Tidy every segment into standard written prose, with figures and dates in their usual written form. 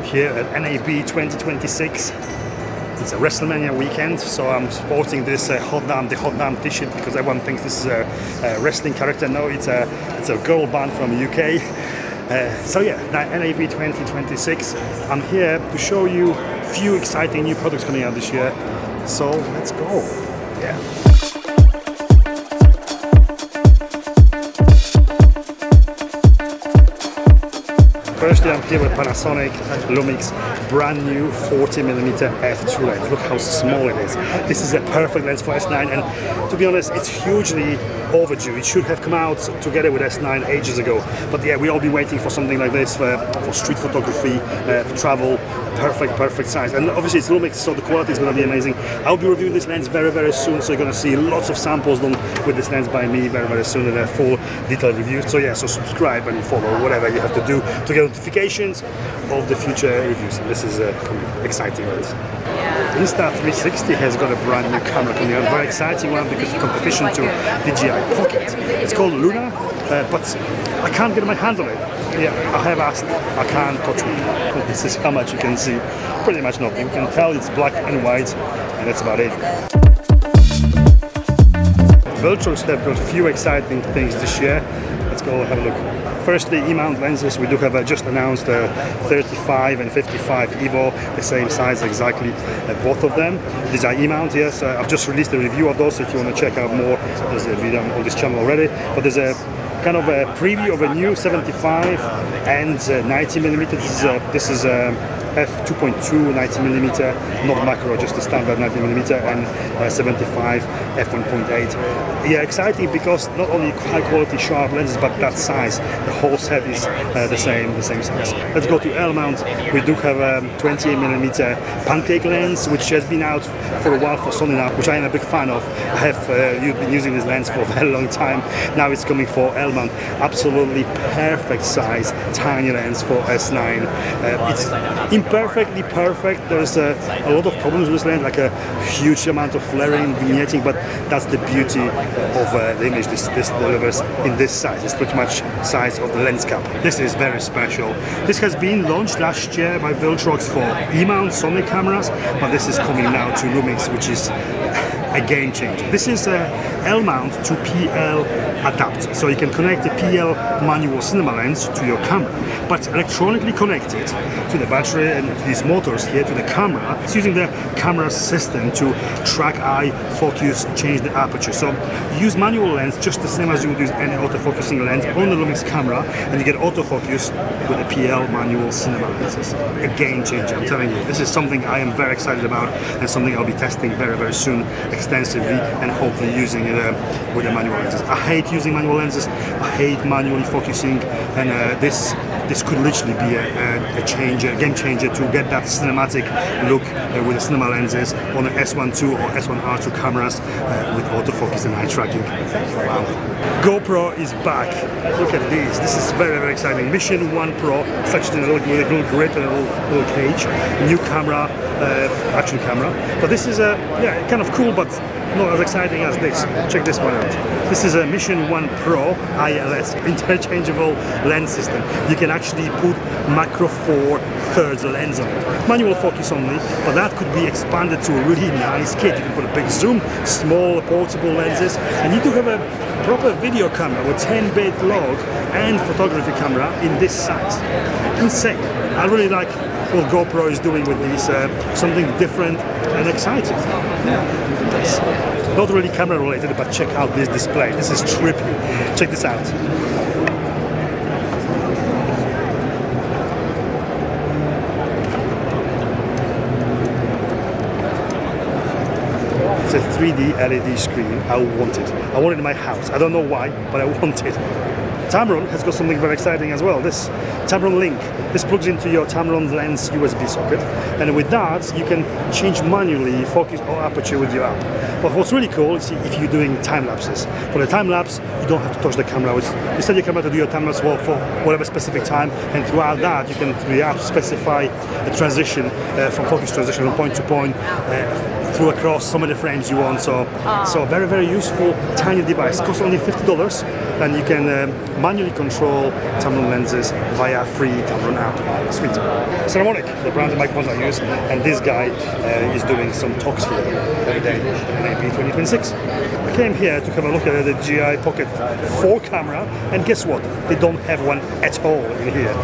here at NAB 2026. It's a WrestleMania weekend, so I'm sporting this the Hot Damn t-shirt because everyone thinks this is a wrestling character. No, it's a girl band from UK. So yeah, NAB 2026. I'm here to show you a few exciting new products coming out this year. So let's go. Yeah. Firstly, I'm here with Panasonic Lumix brand new 40mm f2 lens. Look how small it is. This is a perfect lens for S9, and to be honest, it's hugely overdue. It should have come out together with S9 ages ago. But yeah, we all been waiting for something like this for street photography, for travel. Perfect size. And obviously it's Lumix, so the quality is going to be amazing. I'll be reviewing this lens very soon, so you're going to see lots of samples done with this lens by me very soon, and a full detailed review. So yeah, so subscribe and follow, whatever you have to do to get notifications of the future reviews. This is a exciting lens. Insta360 has got a brand new camera coming out, very exciting one because it's competition to DJI Pocket. It's called Luna, but I can't get my hands on it. Yeah, I have asked, I can't touch it. This is how much you can see. Pretty much nothing. You can tell it's black and white, and that's about it. Viltrox have got a few exciting things this year. Let's go have a look. Firstly, E-mount lenses. We do have just announced 35 and 55 EVO, the same size exactly, both of them. These are E-mount, yes. I've just released a review of those, so if you want to check out more, there's a video on this channel already. But there's a kind of a preview of a new 75 and 90mm. This is f2.2 90mm, not macro, just a standard 90mm, and 75 f1.8. Yeah, exciting because not only high quality sharp lenses, but that size. The whole set is the same size. Let's go to L-mount. We do have a 28mm pancake lens, which has been out for a while for Sony now, which I am a big fan of. I have been using this lens for a very long time. Now it's coming for L-mount. Absolutely perfect size, tiny lens for S9. It's imperfectly perfect. There's a lot of problems with this lens, like a huge amount of flaring, vignetting, but that's the beauty of the image this delivers in this size. It's pretty much size of the lens cap. This is very special. This has been launched last year by Viltrox for E-mount Sony cameras, but this is coming now to Lumix, which is a game changer. This is a L-mount to PL adapter, so you can connect the PL manual cinema lens to your camera, but electronically connected to the battery and these motors here to the camera. It's using the camera system to track eye, focus, change the aperture. So you use manual lens just the same as you would use any autofocusing lens on the Lumix camera, and you get autofocus with the PL manual cinema lenses. A game changer, I'm telling you. This is something I am very excited about, and something I'll be testing very soon extensively, and hopefully using it with the manual lenses. I hate using manual lenses. I hate manually focusing, and this could literally be a game changer to get that cinematic look with the cinema lenses on the S1 II or S1 R2 cameras with autofocus and eye tracking. Wow. GoPro is back. Look at this. This is very exciting. Mission 1 Pro, it's actually with a little grip and a little cage. New camera, action camera. But this is kind of cool, but not as exciting as this. Check this one out. This is a Mission 1 Pro ILS, interchangeable lens system. You can actually put macro 4/3 lens on it. Manual focus only, but that could be expanded to a really nice kit. You can put a big zoom, small portable lenses, and you do have a proper video camera with 10-bit log and photography camera in this size. Insane. I really like what GoPro is doing with these, something different and exciting. Yeah. Nice. Not really camera related, but check out this display. This is trippy. Check this out. It's a 3D LED screen. I want it. I want it in my house. I don't know why, but I want it. Tamron has got something very exciting as well. This Tamron Link. This plugs into your Tamron lens USB socket, and with that you can change manually focus or aperture with your app. But what's really cool is if you're doing time lapses. For the time lapse, you don't have to touch the camera. You set your camera to do your time lapse for whatever specific time, and throughout that, you can through the app specify a transition from focus transition from point to point. Through across some of the frames you want, so very, very useful, tiny device. Costs only $50, and you can manually control Tamron lenses via free Tamron app. Sweet. Cinematic, the brand of microphones I use, and this guy is doing some talks here every day in NAB 2026. I came here to have a look at the DJI Pocket 4 camera, and guess what? They don't have one at all in here.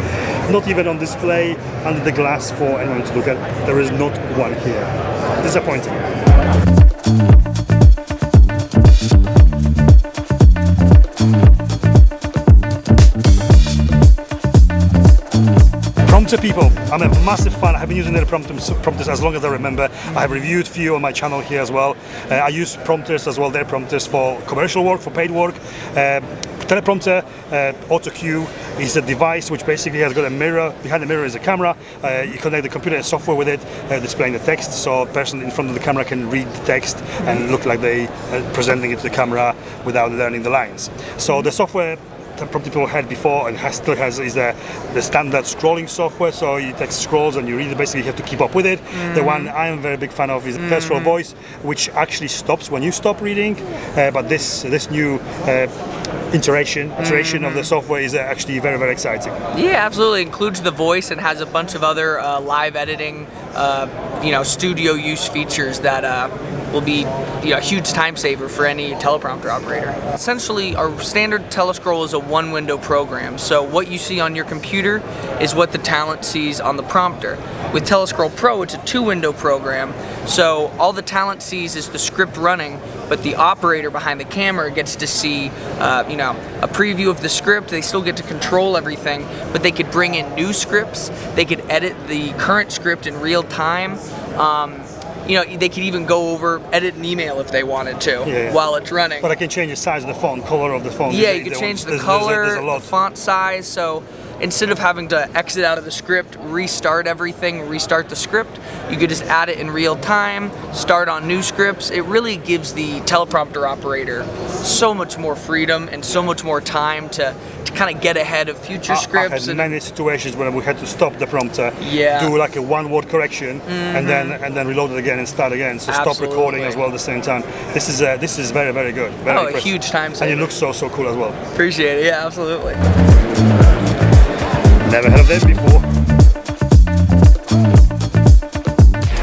Not even on display under the glass for anyone to look at. There is not one here. Disappointing. Prompter people, I'm a massive fan. I've been using their prompters as long as I remember. I have reviewed a few on my channel here as well. I use prompters as well, their prompters for commercial work, for paid work. Teleprompter, auto cue is a device which basically has got a mirror. Behind the mirror is a camera. You connect the computer and software with it, displaying the text, so a person in front of the camera can read the text and look like they are presenting it to the camera without learning the lines. So the software Prompter people had before and still has is the standard scrolling software, so you text scrolls and you read it, basically you have to keep up with it. The one I am a very big fan of is Terrestrial Voice, which actually stops when you stop reading, but this new iteration of the software is actually very, very exciting. Yeah, absolutely. Includes the voice and has a bunch of other live editing, studio use features that will be a huge time saver for any teleprompter operator. Essentially, our standard telescroll is a one-window program, so what you see on your computer is what the talent sees on the prompter. With Telescroll Pro, it's a two-window program, so all the talent sees is the script running, but the operator behind the camera gets to see, a preview of the script. They still get to control everything, but they could bring in new scripts. They could edit the current script in real time. They could even go over, edit an email if they wanted to while it's running. But I can change the size of the font, color of the font. Yeah, you can change the color, the font size, so instead of having to exit out of the script, restart everything, restart the script, you could just add it in real time, start on new scripts. It really gives the teleprompter operator so much more freedom and so much more time to kind of get ahead of future scripts. I had many situations where we had to stop the prompter, do like a one-word correction, and then reload it again and start again. So stop recording as well at the same time. This is very, very good. Very impressive. A huge time saver. And it looks so cool as well. Appreciate it. Yeah, absolutely. Never heard of them before.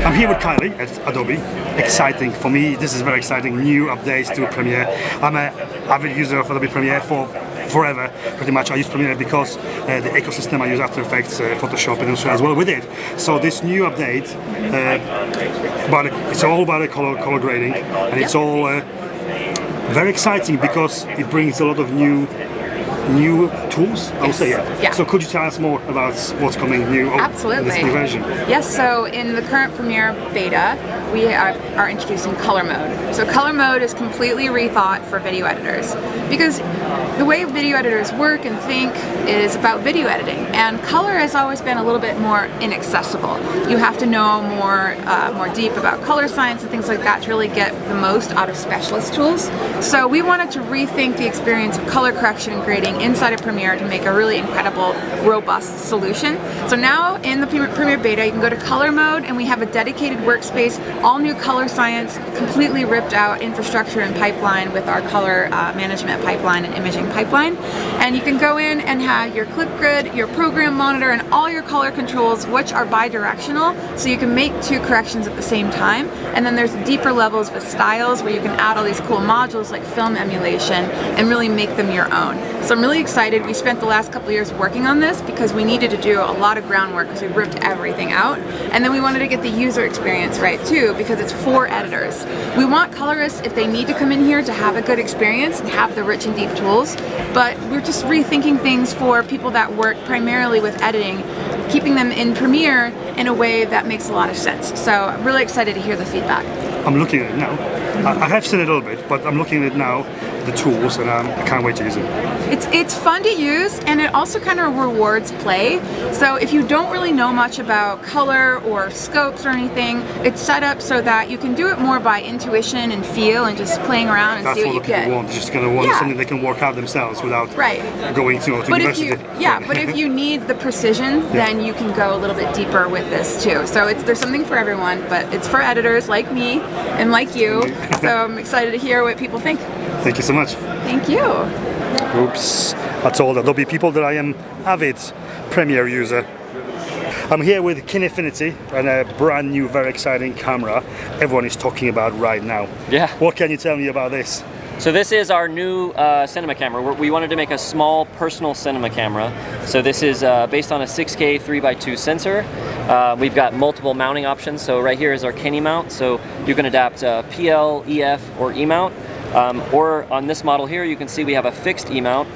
I'm here with Kylie at Adobe. Exciting for me. This is very exciting. New updates to Premiere. I'm an avid user of Adobe Premiere for forever, pretty much. I use Premiere because the ecosystem, I use After Effects, Photoshop, and also as well with it. So this new update, it's all about the color grading, and it's all very exciting because it brings a lot of new tools, I would say. Yeah. So could you tell us more about what's coming new in this new version? Yes, so in the current Premiere beta, we are introducing color mode. So color mode is completely rethought for video editors, because the way video editors work and think is about video editing, and color has always been a little bit more inaccessible. You have to know more deep about color science and things like that to really get the most out of specialist tools. So we wanted to rethink the experience of color correction and grading inside of Premiere to make a really incredible, robust solution. So now in the Premiere beta, you can go to color mode, and we have a dedicated workspace, all new color science, completely ripped out infrastructure and pipeline with our color management pipeline and imaging pipeline. And you can go in and have your clip grid, your program monitor, and all your color controls, which are bi-directional, so you can make two corrections at the same time. And then there's deeper levels with styles where you can add all these cool modules like film emulation and really make them your own. So I'm really excited. We spent the last couple of years working on this because we needed to do a lot of groundwork because we ripped everything out. And then we wanted to get the user experience right too, because it's for editors. We want colorists, if they need to come in here, to have a good experience and have the rich and deep tools, but we're just rethinking things for people that work primarily with editing, keeping them in Premiere in a way that makes a lot of sense. So I'm really excited to hear the feedback. I'm looking at it now. I have seen it a little bit, but I'm looking at it now, the tools, and I can't wait to use it. It's fun to use, and it also kind of rewards play. So if you don't really know much about color or scopes or anything, it's set up so that you can do it more by intuition and feel and just playing around and see what you get. That's what people want. They're just going to want something they can work out themselves without going to university. But if you need the precision, then you can go a little bit deeper with this too. So there's something for everyone, but it's for editors like me and like you. So I'm excited to hear what people think. Thank you so much. Thank you. Oops, I told Adobe people that I am avid Premiere user. I'm here with Kinefinity and a brand new, very exciting camera everyone is talking about right now. Yeah. What can you tell me about this? So this is our new cinema camera. We wanted to make a small personal cinema camera. So this is based on a 6K 3x2 sensor. We've got multiple mounting options. So right here is our Ken E-mount. So you can adapt PL, EF, or E-mount. Or on this model here, you can see we have a fixed E-mount.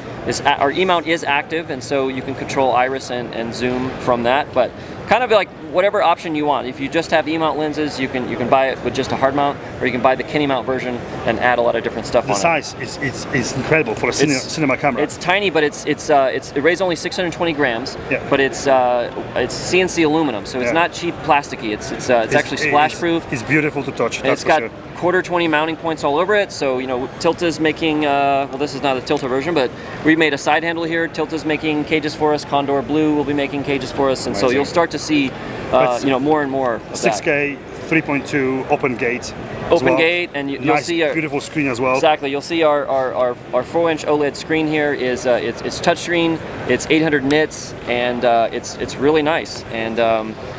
Our E-mount is active, and so you can control iris and zoom from that. But kind of like whatever option you want. If you just have E-mount lenses, you can buy it with just a hard mount, or you can buy the Ken E-mount version and add a lot of different stuff on it. The size is incredible for a cinema camera. It's tiny, but it weighs only 620 grams. Yeah. But it's CNC aluminum, so it's not cheap plasticky. It's actually splash proof. It's beautiful to touch. And it's got quarter 20 mounting points all over it. So Tilta's making well, this is not a Tilta version, but we made a side handle here. Tilta's making cages for us. Condor Blue will be making cages for us, and so you'll start to see more and more of 6K 3.2 open gate. Open gate, and you'll see our beautiful screen as well. Exactly, you'll see our 4-inch OLED screen here is it's touchscreen. It's 800 nits, and it's really nice. And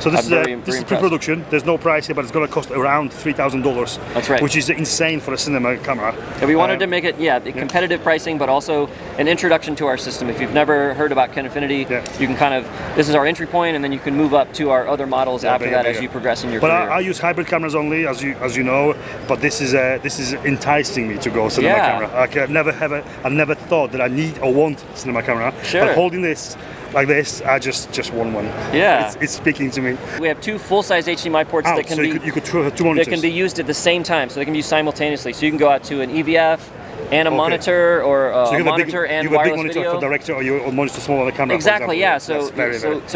so this is pre-production. There's no price here, but it's going to cost around $3,000. That's right. Which is insane for a cinema camera. And we wanted to make it competitive pricing, but also an introduction to our system. If you've never heard about Kinefinity, you can this is our entry point, and then you can move up to our other models after that as you progress in your career. But I use hybrid cameras only, as you know. But this is enticing me to go cinema camera. Like I never thought that I need or want cinema camera. Sure. But holding this like this, I just want one. Yeah. It's speaking to me. We have two full-size HDMI ports that can you could two monitors. That can be used at the same time, so they can be used simultaneously. So you can go out to an EVF and a monitor, or a monitor and wireless video. You have a big monitor for director, or you monitor small on the camera. Exactly, yeah. So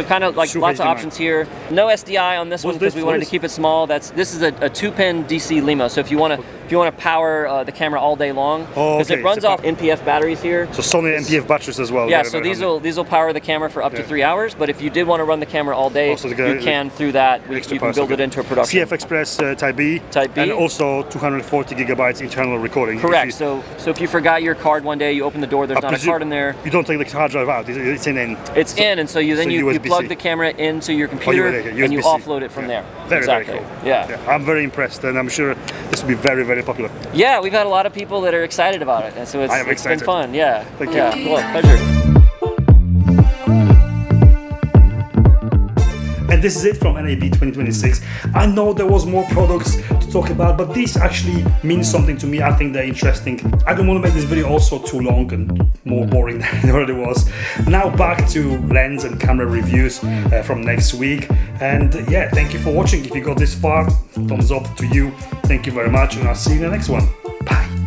kind of like lots of options here. No SDI on this one because we wanted to keep it small. This is a 2-pin DC Luma. So if you want to power the camera all day long, because it runs off NPF batteries here. So Sony NPF batteries as well. Yeah. So these will power the camera for up to 3 hours. But if you did want to run the camera all day, you can through that. You can build it into a production. CF Express Type B. And also 240 gigabytes internal recording. Correct. So if you forgot your card one day, you open the door, there's not a card in there. You don't take the hard drive out, it's in. It's in, and so you plug the camera into your computer and you offload it from there. Very cool. Yeah. I'm very impressed, and I'm sure this will be very, very popular. Yeah, we've had a lot of people that are excited about it, and so it's been fun. Yeah. Thank you. Yeah, well, pleasure. And this is it from NAB 2026. I know there was more products to talk about, but these actually mean something to me. I think they're interesting. I don't want to make this video also too long and more boring than it already was. Now back to lens and camera reviews from next week. And thank you for watching. If you got this far, thumbs up to you. Thank you very much, and I'll see you in the next one. Bye.